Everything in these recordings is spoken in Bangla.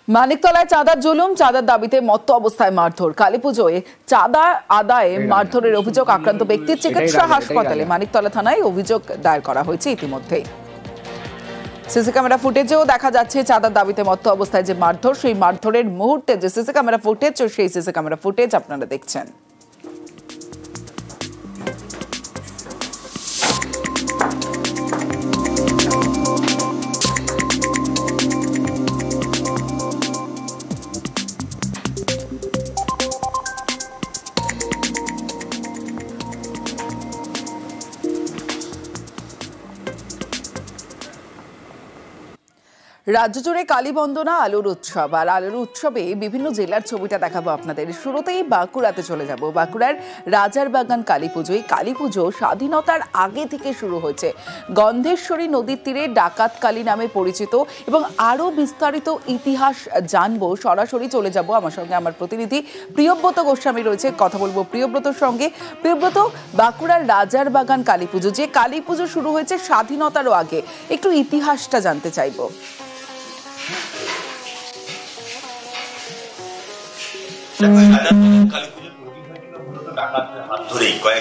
মানিকতলায় চাঁদার জুলুম, চাঁদার দাবিতে মত্ত অবস্থায় মারধর। কালীপুজোয় চাঁদা আদায়ে মারধরের অভিযোগ আক্রান্ত ব্যক্তির চিকিৎসা হাসপাতালে। মানিকতলা থানায় অভিযোগ দায়ের করা হয়েছে ইতিমধ্যেই। সিসি ক্যামেরা ফুটেজেও দেখা যাচ্ছে চাঁদার দাবিতে মত্ত অবস্থায় যে মারধর, সেই মারধরের মুহূর্তে যে সিসি ক্যামেরা ফুটেজ, সেই সিসি ক্যামেরা ফুটেজ আপনারা দেখছেন। রাজ্য জুড়ে কালী বন্দনা আলোর উৎসব, আর আলোর উৎসবে বিভিন্ন জেলার ছবিটা দেখাবো আপনাদের। শুরুতেই বাঁকুড়াতে চলে যাব। বাঁকুড়ার রাজারবাগান কালী পুজোয় কালী পুজো স্বাধীনতার আগে থেকে শুরু হয়েছে। গন্ধেশ্বরী নদীর তীরে ডাকাত কালী নামে পরিচিত এবং আরো বিস্তারিত ইতিহাস জানবো। সরাসরি চলে যাব, আমার সঙ্গে আমার প্রতিনিধি প্রিয়ব্রত গোস্বামী রয়েছে, কথা বলবো প্রিয়ব্রতর সঙ্গে। প্রিয়ব্রত, বাঁকুড়ার রাজারবাগান কালী পুজো, যে কালী পুজো শুরু হয়েছে স্বাধীনতারও আগে, একটু ইতিহাসটা জানতে চাইবো।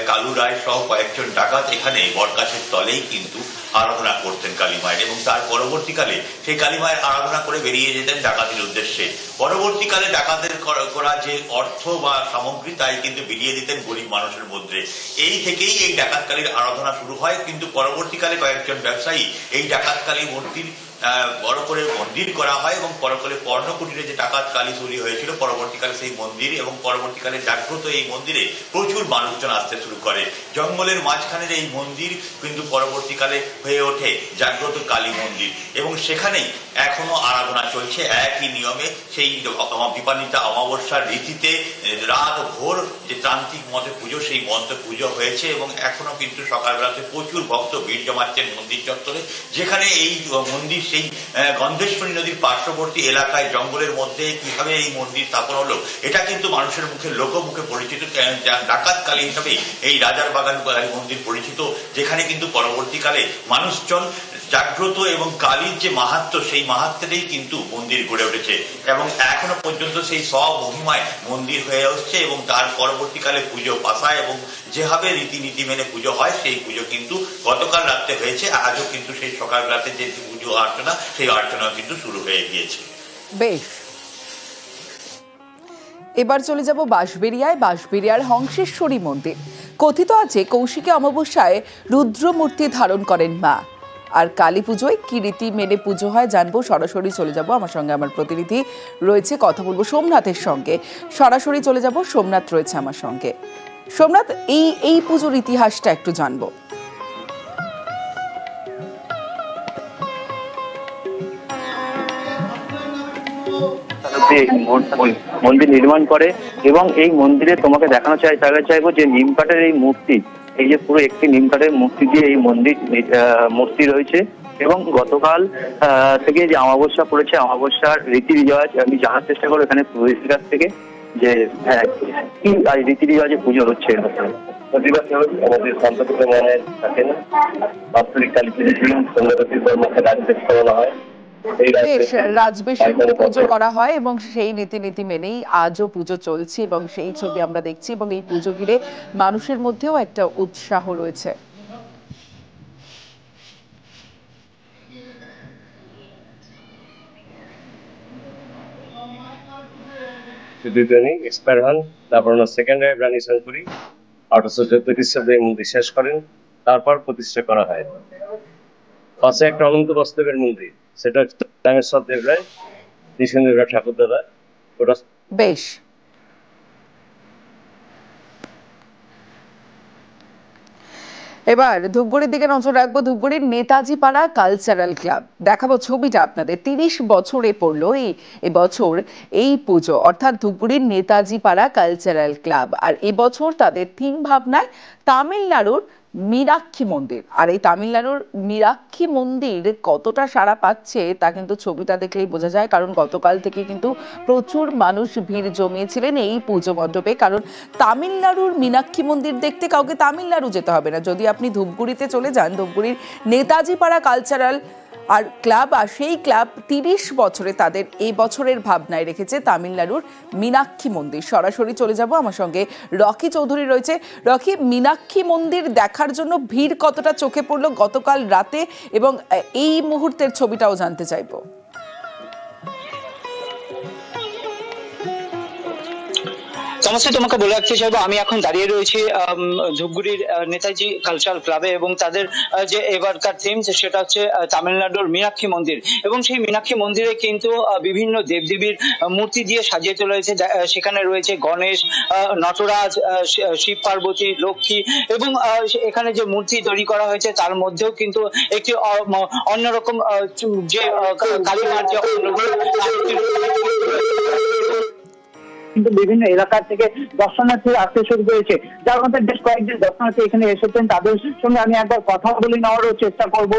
কালু রায় সহ কয়েকজন ডাকাত এখানে বটগাছের তলেই কিন্তু আরাধনা করতেন কালী মায়ের, এবং তার পরবর্তীকালে সেই কালী মায়ের আরাধনা করে বেরিয়ে যেতেন ডাকাতির উদ্দেশ্যে। পরবর্তীকালে ডাকাতের করা যে অর্থ বা সামগ্রী তাই কিন্তু বিলিয়ে দিতেন গরিব মানুষের মধ্যে। এই থেকেই এই ডাকাত কালীর আরাধনা শুরু হয়, কিন্তু পরবর্তীকালে কয়েকজন ব্যবসায়ী এই ডাকাত কালী মূর্তির বড় করে মন্দির করা হয় এবং পরকালে পর্ণকুটিরে যে ডাকাত কালী চুরি হয়েছিল, পরবর্তীকালে সেই মন্দির এবং পরবর্তীকালে জাগ্রত এই মন্দিরে প্রচুর মানুষজন আসতে শুরু করে। জঙ্গলের মাঝখানের এই মন্দির কিন্তু পরবর্তীকালে হয়ে ওঠে জাগ্রত কালী মন্দির, এবং সেখানেই এখনো আরাধনা চলছে একই নিয়মে। সেই দীপান্বিতা অমাবস্যার রীতিতে রাত ভোর যে তান্ত্রিক মতে পুজো, সেই মন্ত্র পুজো হয়েছে, এবং এখনো কিন্তু সকালবেলাতে প্রচুর ভক্ত ভিড় জমাচ্ছেন মন্দির চত্বরে, যেখানে এই মন্দির সেই গন্ধেশ্বরী নদীর পার্শ্ববর্তী এলাকায় জঙ্গলের মধ্যে কিভাবে এই মন্দির স্থাপন হলো, এটা কিন্তু মানুষের মুখে লোকমুখে পরিচিত। ডাকাত কালী হিসাবে এই রাজারবাগান কালী মন্দির পরিচিত, যেখানে কিন্তু পরবর্তীকালে মানুষজন জাগ্রত এবং কালীর যে মাহাত্ম্য, সেই মাহাত্ম্যেই কিন্তু মন্দির গড়ে উঠেছে এবং এখনো পর্যন্ত সেই স্বমহিমায় মন্দির হয়ে আসছে। এবং তার পরবর্তীকালে পুজো পাশায় এবং যেভাবে রীতিনীতি মেনে পুজো হয়, সেই পুজো কিন্তু গতকাল রাত্রে হয়েছে, আজও কিন্তু সেই সকালবেলাতে যে পুজো অর্চনা, সেই অর্চনা কিন্তু শুরু হয়ে গিয়েছে। বেশ, এবার চলে যাব বাঁশবেড়িয়ায়। বাঁশবেড়িয়ার হংসেশ্বরী মন্দির, কথিত আছে কৌশিকী অমাবস্যায় রুদ্রমূর্তি ধারণ করেন মা। আর কালী পুজোয় কি রীতি মেনে পুজো হয় জানবো। সরাসরি চলে যাব, আমার সঙ্গে আমার প্রতিনিধি রয়েছে, কথা বলবো সোমনাথের সঙ্গে। সরাসরি চলে যাব, সোমনাথ রয়েছে আমার সঙ্গে। সোমনাথ, এই পুজোর ইতিহাসটা একটু জানবো। মন্দির নির্মাণ করে এবং এই মন্দিরে তোমাকে দেখানো চাইবো যে নিম কাঠের এই মূর্তি, এই যে পুরো একটি নিম কাঠের মূর্তি দিয়ে এই মূর্তি রয়েছে। এবং গতকাল থেকে যে অমাবস্যা পড়েছে, অমাবস্যার রীতি রেওয়াজ আমি জানার চেষ্টা করবো এখানে পুরোহিতের কাছ থেকে, যে কি রীতি রেওয়াজে পুজো হচ্ছে। আমাদের সম্প্রদায় মনে থাকেন বাৎসরিক কালী পুজো হয়, রাজবেশে পুজো করা হয় এবং সেই রীতিনীতি মেনেই আজও পুজো চলছে এবং সেই ছবি আমরা দেখছি, এবং এই পুজো ঘিরে মানুষের মধ্যেও একটা উৎসাহ রয়েছে। এক্সপায়ার হন, তারপর সেকেন্ডারি রানী সরপুরি 1814 খ্রিস্টাব্দে মন্দির শেষ করেন, তারপর প্রতিষ্ঠা করা হয়। পাশে একটা অনন্ত বাস্তবের মন্দির, সেটা রামেশ্বর দেব রায়, কৃষ্ণদেব রায় ঠাকুর দাদা। বেশ, এবার ধূপগুড়ির দিকে নজর রাখবো। ধূপগুড়ির নেতাজি পাড়া কালচারাল ক্লাব, দেখাবো ছবিটা আপনাদের। 30 বছরে পড়লো এবছর এই পুজো, অর্থাৎ ধূপগুড়ির নেতাজি পাড়া কালচারাল ক্লাব। আর এবছর তাদের থিম ভাবনায় তামিলনাড়ুর মীনাক্ষী মন্দির। আর এই তামিলনাড়ুর মীনাক্ষী মন্দির কতটা সাড়া পাচ্ছে তা কিন্তু ছবিটা দেখলেই বোঝা যায়, কারণ গতকাল থেকে কিন্তু প্রচুর মানুষ ভিড় জমিয়েছিলেন এই পুজো মণ্ডপে। কারণ তামিলনাড়ুর মীনাক্ষী মন্দির দেখতে কাউকে তামিলনাড়ু যেতে হবে না। যদি আপনি ধূপগুড়িতে চলে যান, ধূপগুড়ির নেতাজি পাড়া কালচারাল আর ক্লাব সেই ক্লাব 30 বছরে তাদের এই বছরের ভাবনায় রেখেছে তামিলনাড়ুর মীনাক্ষী মন্দির। সরাসরি চলে যাব, আমার সঙ্গে রকি চৌধুরী রয়েছে। রকি, মীনাক্ষী মন্দির দেখার জন্য ভিড় কতটা চোখে পড়লো গতকাল রাতে, এবং এই মুহূর্তের ছবিটাও জানতে চাইবো। সমস্যা তোমাকে বলে রাখতে চাইবো, আমি এখন দাঁড়িয়ে রয়েছি ধূপগুড়ির নেতাজি কালচারাল ক্লাবে, এবং তাদের যে এবারকার থিম সেটা হচ্ছে তামিলনাড়ুর মীনাক্ষী মন্দির। এবং সেই মীনাক্ষী মন্দিরে কিন্তু বিভিন্ন দেবদেবীর মূর্তি দিয়ে সাজিয়ে তোলা হয়েছে। সেখানে রয়েছে গণেশ, নটরাজ, শিব পার্বতী, লক্ষ্মী, এবং এখানে যে মূর্তি তৈরি করা হয়েছে তার মধ্যেও কিন্তু একটি অন্যরকম যে কালীমার যে কিন্তু বিভিন্ন এলাকা থেকে দর্শনার্থীরা আসতে শুরু করেছে, যার মধ্যে বেশ কয়েকজন দর্শনার্থী এখানে এসেছেন। তাদের সঙ্গে আমি একবার কথা বলে নেওয়ারও চেষ্টা করব,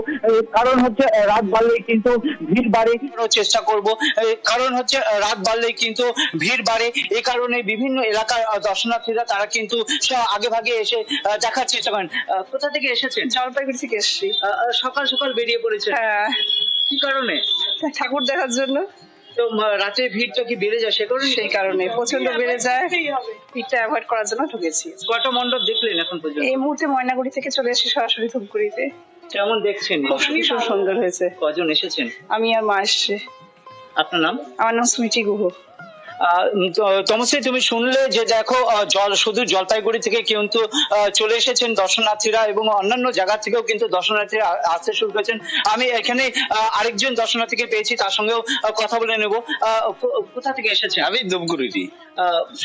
কারণ হচ্ছে রাত বাড়লেই কিন্তু ভিড় বাড়ে। চেষ্টা করব কারণ হচ্ছে রাত বাড়লেই কিন্তু ভিড় বাড়ে। এই কারণে বিভিন্ন এলাকার দর্শনার্থীরা তারা কিন্তু আগে ভাগে এসে দেখার চেষ্টা করেন। কোথা থেকে এসেছেন? জলপাইগুড়ি থেকে এসেছি। সকাল সকাল বেরিয়ে পড়েছেন? হ্যাঁ। কি কারণে? ঠাকুর দেখার জন্য। তো রাতে ভিড়টা কি বেড়ে যায়? সেই কারণে প্রচন্ড বেড়ে যায়, ভিড়টা অ্যাভয়েড করার জন্য ঢুকেছি। কত মণ্ডপ দেখলেন এখন পর্যন্ত? এই মুহূর্তে ময়নাগুড়ি থেকে চলে এসেছি সরাসরি ধূপগুড়িতে। কেমন দেখছেন? ভীষণ সুন্দর হয়েছে। কজন এসেছেন? আমি আর মা এসছে। আপনার নাম? আমার নাম স্মৃতি গুহ। তমশ্রী, তুমি শুনলে যে দেখো শুধু জলপাইগুড়ি থেকে কিন্তু চলে এসেছেন দর্শনার্থীরা, এবং অন্যান্য জায়গা থেকেও কিন্তু দর্শনার্থীরা আসতে শুরু করেছেন। আমি এখানে আরেকজন দর্শনার্থীকে পেয়েছি, তার সঙ্গেও কথা বলে নেব। কোথা থেকে এসেছেন? আমি ধূপগুড়ি।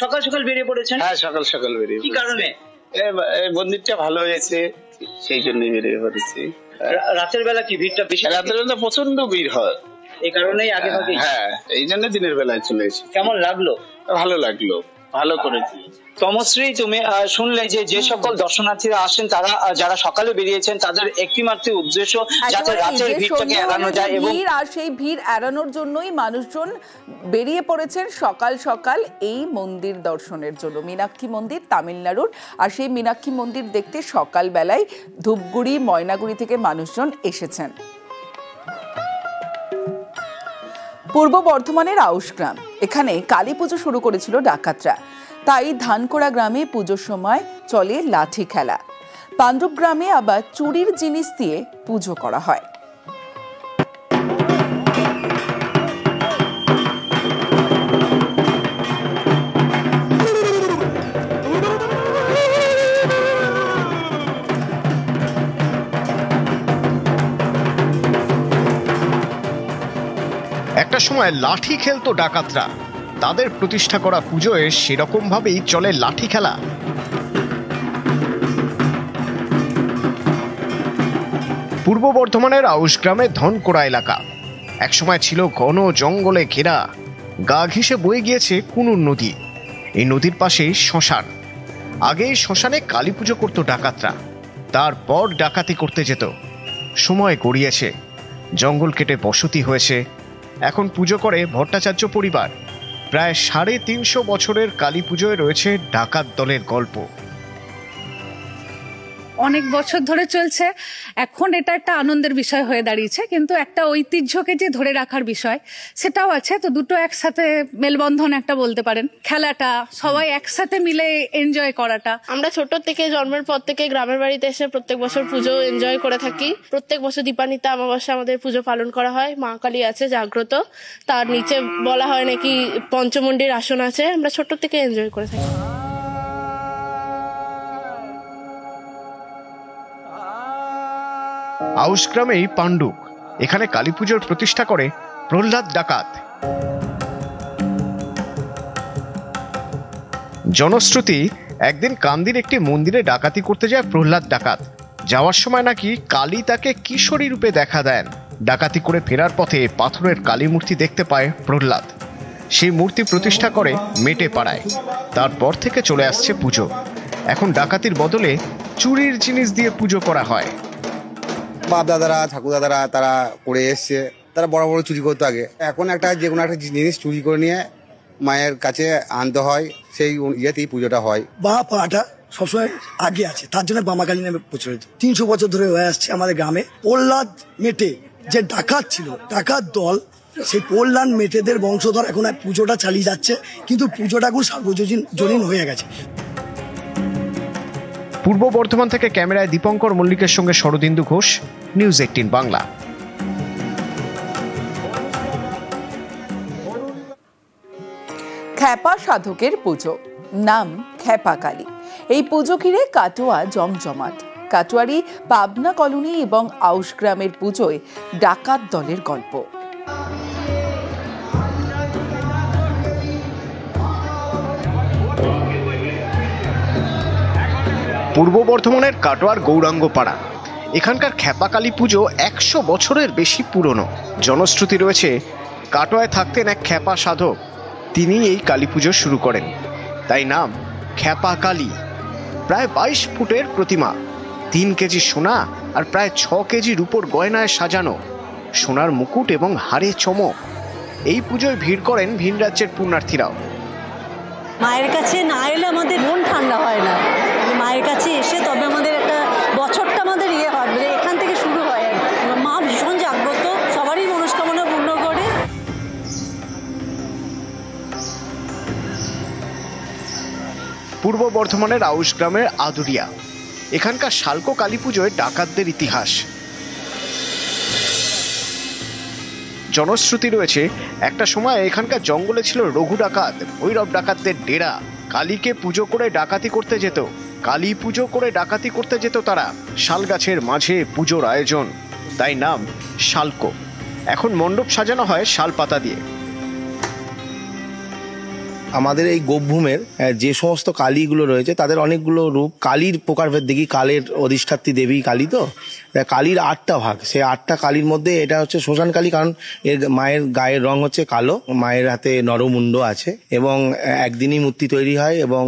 সকাল সকাল বেরিয়ে পড়েছেন? হ্যাঁ, সকাল সকাল বেরিয়ে। কি কারণে? মন্দিরটা ভালো হয়েছে, সেই জন্য বেরিয়ে পড়েছি। রাতের বেলা কি ভিড়টা বেশি? রাতের বেলা প্রচন্ড ভিড় হয়, এই কারণেই আগে ভাগে। হ্যাঁ, এই জন্য দিনের বেলায় চলে এসেছি। কেমন লাগলো? ভালো লাগলো, ভালো করেছি। তমশ্রী, তুমি শুনলে যে সকল দর্শনার্থীরা আসেন তারা যারা সকালে বেরিয়েছেন তাদের একটি মাত্র উদ্দেশ্য যাতে রাতের ভিড়টাকে এড়ানো যায়, এবং আর সেই ভিড় এড়ানোর জন্যই মানুষজন বেরিয়ে পড়েছেন সকাল সকাল এই মন্দির দর্শনের জন্য। মীনাক্ষী মন্দির তামিলনাড়ুর, আর সেই মীনাক্ষী মন্দির দেখতে সকাল বেলায় ধূপগুড়ি, ময়নাগুড়ি থেকে মানুষজন এসেছেন। পূর্ব বর্ধমানের আউশগ্রাম, এখানে কালী পুজো শুরু করেছিল ডাকাতরা, তাই ধানকোড়া গ্রামে পুজোর সময় চলে লাঠি খেলা। পাণ্ডব গ্রামে আবার চুরির জিনিস দিয়ে পুজো করা হয়। একটা সময় লাঠি খেলতো ডাকাতরা, তাদের প্রতিষ্ঠা করা পুজোয় সেরকম ভাবেই চলে লাঠি খেলা। পূর্ব বর্ধমানের আউশগ্রামের ধনকোড়া এলাকা একসময় ছিল ঘন জঙ্গলে ঘেরা, গা ঘেঁষে বয়ে গিয়েছে কুনুর নদী। এই নদীর পাশেই শ্মশান। আগে শ্মশানে কালী পুজো করতো ডাকাতরা, তারপর ডাকাতি করতে যেত। সময় গড়িয়েছে, জঙ্গল কেটে বসতি হয়েছে, এখন পুজো করে ভট্টাচার্য পরিবার। প্রায় 350 বছরের কালী পুজোয় রয়েছে ডাকাত দলের গল্প। অনেক বছর ধরে চলছে, এখন এটা একটা আনন্দের বিষয় হয়ে দাঁড়িয়েছে, কিন্তু একটা ঐতিহ্যকে যে ধরে রাখার বিষয় সেটাও আছে। তো দুটো একসাথে মেলবন্ধন একটা বলতে পারেন। খেলাটা, সবাই একসাথে মিলে এনজয় করাটা। আমরা ছোট থেকে জন্মের পর থেকে গ্রামের বাড়িতে এসে প্রত্যেক বছর পুজো এনজয় করে থাকি। প্রত্যেক বছর দীপান্বিতা অমাবস্যা আমাদের পুজো পালন করা হয়। মা কালী আছে জাগ্রত, তার নিচে বলা হয় নাকি পঞ্চমুণ্ডির আসন আছে। আমরা ছোট থেকে এনজয় করে থাকি। আউশগ্রামেই পাণ্ডুক, এখানে কালী পুজোর প্রতিষ্ঠা করে প্রহ্লাদ ডাকাত। জনশ্রুতি, একদিন কান্দির একটি মন্দিরে ডাকাতি করতে যায় প্রহ্লাদ ডাকাত। যাওয়ার সময় নাকি কালী তাকে কিশোরী রূপে দেখা দেন। ডাকাতি করে ফেরার পথে পাথরের কালী মূর্তি দেখতে পায় প্রহ্লাদ। সেই মূর্তি প্রতিষ্ঠা করে মেটে পাড়ায়। তারপর থেকে চলে আসছে পুজো। এখন ডাকাতির বদলে চুরির জিনিস দিয়ে পুজো করা হয়। বাপ দাদারা, ঠাকুর দাদারা তারা করে এসছে, তারা বড় বড় চুরি করতো আগে। এখন একটা যে কোনো একটা জিনিস চুরি করে নিয়ে মায়ের কাছে আনতে হয়, সেই ইয়েতেই পুজোটা হয়। বা পাটা সবসময় আগে আছে, তার জন্য বামাকালী নামে প্রচলিত। 300 বছর ধরে হয়ে আসছে আমাদের গ্রামে। প্রহ্লাদ মেটে যে ডাকাত ছিল, ডাকাত দল, সেই পোললান মেটেদের বংশধর এখন পুজোটা চালিয়ে যাচ্ছে, কিন্তু পুজোটা এখন সার্বজনীন হয়ে গেছে। পূর্ব বর্ধমান থেকে ক্যামেরায় দীপঙ্কর মল্লিকের সঙ্গে শরদিন্দু ঘোষ, নিউজ 18 বাংলা। খ্যাপা সাধকের পুজো, নাম খ্যাপা কালী। এই পুজো ঘিরে কাটোয়া জমজমাট। কাটোয়ারি পাবনা কলোনি এবং আউশ গ্রামের পুজোয় ডাকাত দলের গল্প। পূর্ব বর্ধমানের কাটোয়ার গৌরাঙ্গ পাড়া। এখানকার খ্যাপা কালী পুজো 100 বছরের বেশি পুরনো। জনশ্রুতি রয়েছে, কাটোয়ায় থাকতেন এক খ্যাপা সাধক, তিনি এই কালী পুজো শুরু করেন, তাই নাম খ্যাপা কালী। প্রায় 22 ফুটের প্রতিমা, 3 কেজি সোনা আর প্রায় 6 কেজি রূপোর গয়নায় সাজানো, সোনার মুকুট এবং হাড়ে চমক। এই পুজোয় ভিড় করেন ভিন রাজ্যের পুণ্যার্থীরাও। মায়ের কাছে না এলে আমাদের মন ঠান্ডা হয় না, মায়ের কাছে এসে তবে আমাদের একটা বছরটা আমাদের হয়, মানে এখান থেকে শুরু হয়। মা ভীষণ জাগ্রত, সবারই মনস্কামনা পূর্ণ করে। পূর্ব বর্ধমানের আউশ গ্রামের আদুরিয়া। এখানকার শালকো কালী পুজোয় ডাকাতদের ইতিহাস। জনশ্রুতি রয়েছে, একটা সময় এখানকার জঙ্গলে ছিল রঘু ডাকাত, ভৈরব ডাকাতদের ডেরা। কালীকে পুজো করে ডাকাতি করতে যেত, কালী পুজো করে ডাকাতি করতে যেত তারা। শাল গাছের মাঝে পুজোর আয়োজন, তাই নাম শালকো। এখন মণ্ডপ সাজানো হয় শাল পাতা দিয়ে। আমাদের এই গোপভূমের যে সমস্ত কালীগুলো রয়েছে তাদের অনেকগুলো রূপ। কালীর প্রকারভেদ দেখি, কালের অধিষ্ঠাত্রী দেবী কালী, তো কালীর 8টা ভাগ। সেই 8টা কালীর মধ্যে এটা হচ্ছে শ্মশান কালী, কারণ এর মায়ের গায়ের রং হচ্ছে কালো, মায়ের হাতে নরমুণ্ড আছে এবং একদিনই মূর্তি তৈরি হয় এবং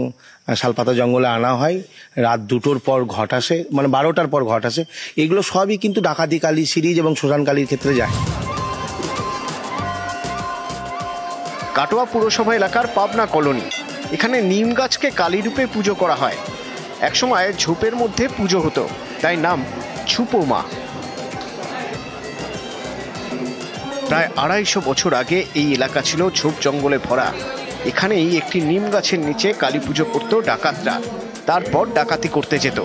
শালপাতা জঙ্গলে আনা হয়। রাত 2টোর পর ঘট আসে, মানে 12টার পর ঘট আসে। এগুলো সবই কিন্তু ডাকাতি কালী সিরিজ এবং শ্মশান কালীর ক্ষেত্রে যায়। কাটোয়া পুরসভা এলাকার পাবনা কলোনি। এখানে নিম গাছকে কালী রূপে পুজো করা হয়। একসময় ঝোপের মধ্যে পুজো হতো, তাই নাম ছুপো মা। প্রায় 250 বছর আগে এই এলাকা ছিল ঝোপ জঙ্গলে ভরা। এখানেই একটি নিম গাছের নিচে কালী পুজো করত ডাকাতরা, তারপর ডাকাতি করতে যেত।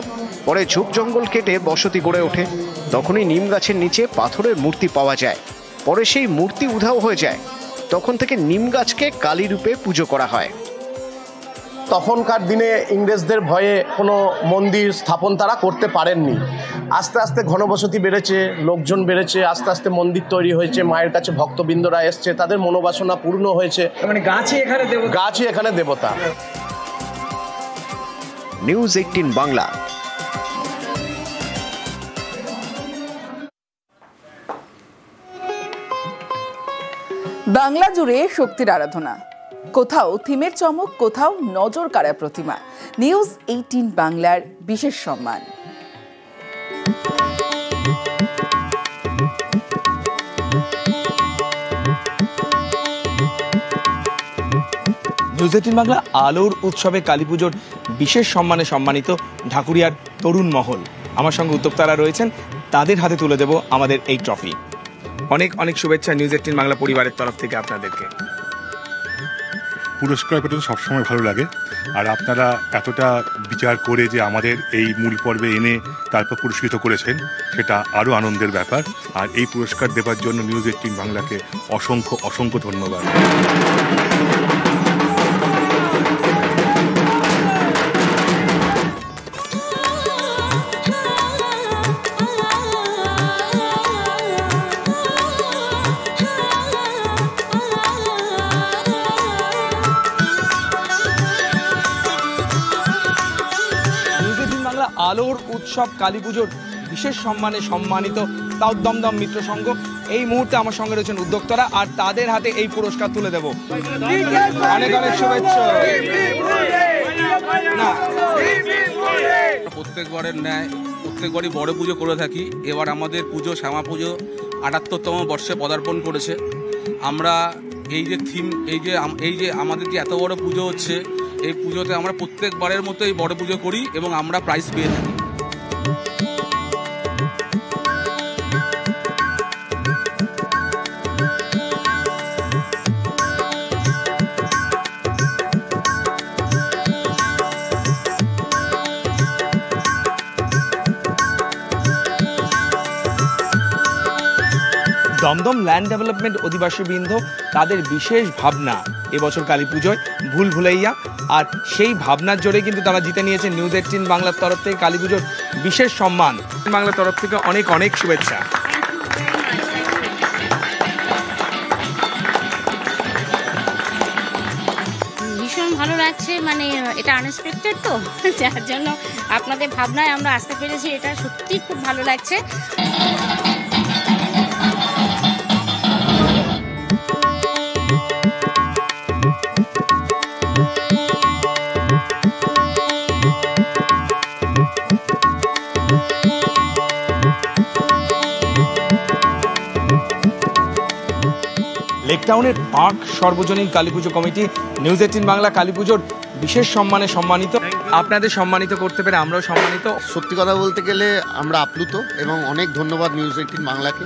পরে ঝোপ জঙ্গল কেটে বসতি গড়ে ওঠে। তখনই নিম গাছের নিচে পাথরের মূর্তি পাওয়া যায়। পরে সেই মূর্তি উধাও হয়ে যায়। তখন থেকে নিম গাছকে কালী রূপে পুজো করা হয়। তখনকার দিনে ইংরেজদের ভয়ে কোনো মন্দির স্থাপন তারা করতে পারেননি। আস্তে আস্তে ঘনবসতি বেড়েছে, লোকজন বেড়েছে, আস্তে আস্তে মন্দির তৈরি হয়েছে, মায়ের কাছে ভক্তবৃন্দরা এসছে, তাদের মনোবাসনা পূর্ণ হয়েছে। মানে গাছই এখানে দেবতা। নিউজ 18 বাংলা। বাংলা জুড়ে শক্তির আরাধনা, কোথাও থিমের চমক, কোথাও নজর কাড়া প্রতিমা। নিউজ 18 বাংলার বিশেষ সম্মান। নিউজ 18 বাংলা আলোর উৎসবে কালী পুজোর বিশেষ সম্মানে সম্মানিত ঢাকুরিয়ার তরুণ মহল। আমার সঙ্গে উদ্যোক্তারা রয়েছেন, তাদের হাতে তুলে দেব আমাদের এই ট্রফি। অনেক অনেক শুভেচ্ছা নিউজ 18 বাংলা পরিবারের তরফ থেকে আপনাদেরকে। পুরস্কার পেতে সবসময় ভালো লাগে, আর আপনারা এতটা বিচার করে যে আমাদের এই মূল পর্বে এনে তারপর পুরস্কৃত করেছেন, সেটা আরও আনন্দের ব্যাপার। আর এই পুরস্কার দেওয়ার জন্য নিউজ 18 বাংলাকে অসংখ্য অসংখ্য ধন্যবাদ। আলোর উৎসব কালী পুজোর বিশেষ সম্মানে সম্মানিত তাও দমদম মিত্র সংঘ। এই মুহূর্তে আমার সঙ্গে রয়েছেন উদ্যোক্তারা, আর তাদের হাতে এই পুরস্কার তুলে দেব। অনেক অনেক শুভেচ্ছা। প্রত্যেকবারের ন্যায় প্রত্যেকবারই বড় পুজো করে থাকি। এবার আমাদের পুজো শ্যামা পুজো 78তম বর্ষে পদার্পণ করেছে। আমরা এই যে থিম, এই যে আমাদের যে এত বড় পুজো হচ্ছে, এই পুজোতে আমরা প্রত্যেকবারের মতো এই বড় পুজো করি এবং আমরা প্রাইজ পেয়ে থাকি। দমদম ল্যান্ড ডেভেলপমেন্ট অধিবাসীবৃন্দ তাদের বিশেষ ভাবনা এবছর কালী পুজোয় ভুল ভুলাইয়া, আর সেই ভাবনার জোরে কিন্তু তারা জিতে নিয়েছে নিউজ 18 বাংলার তরফ থেকে কালী পুজোর বিশেষ সম্মান। বাংলার তরফ থেকে অনেক অনেক শুভেচ্ছা। ভীষণ ভালো লাগছে, মানে এটা আনএক্সপেক্টেড তো, যার জন্য আপনাদের ভাবনায় আমরা আসতে পেরেছি, এটা সত্যি খুব ভালো লাগছে। লেকটাউনের পার্ক সর্বজনীন কালী পুজো কমিটি নিউজ 18 বাংলা কালী পুজোর বিশেষ সম্মানে সম্মানিত। আপনাদের সম্মানিত করতে পেরে আমরাও সম্মানিত। সত্যি কথা বলতে গেলে আমরা আপ্লুত এবং অনেক ধন্যবাদ নিউজ 18 বাংলাকে।